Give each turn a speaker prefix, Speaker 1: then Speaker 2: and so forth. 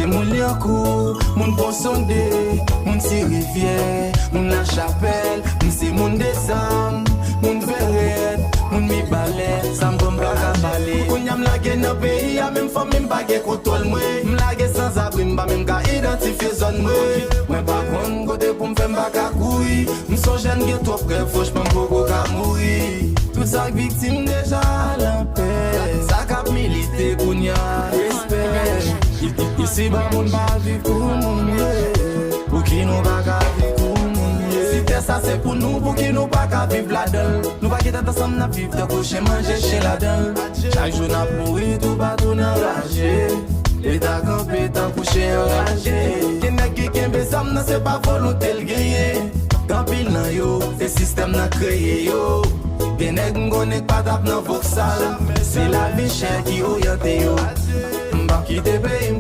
Speaker 1: moun Liancourt, moun Ponsonde, moun si Rivière, moun La Chapelle, moun si moun Desam, moun Verret, moun mi balè, ça me bombe à balè. Kounya m'lage nan pays, a même femme m'bagé contrôle moi. M'lage sans abri, m'ba même ka identifier zone moi. Moi pas kon côté pour m'ffaire m'baka couille. M'son jeune gen trop près, faut j'p'en beaucoup ka mourir. Tout ça victime déjà la paix. Ça cap milité kounya respect. Ici ba moun ba vivre pour moun pour qui nous ba ka vivre pour moun. Si t'es ça c'est pour nous qui nous pas ka vivre là-dedans. Nous pas quitter ensemble n'a vivre de coucher manger chez là-dedans. Chaque jour n'a pourri tout pas tout enragé. L'état campé tant couché enragé. Qui n'a qui kembe sam n'a c'est pas volonté le griller. Quand pile nan yo, c'est système n'a créé yo. Bien nèg m'gonne pas tap nan voxal. C'est la vie chère qui oriente yo. M'ba quitter pays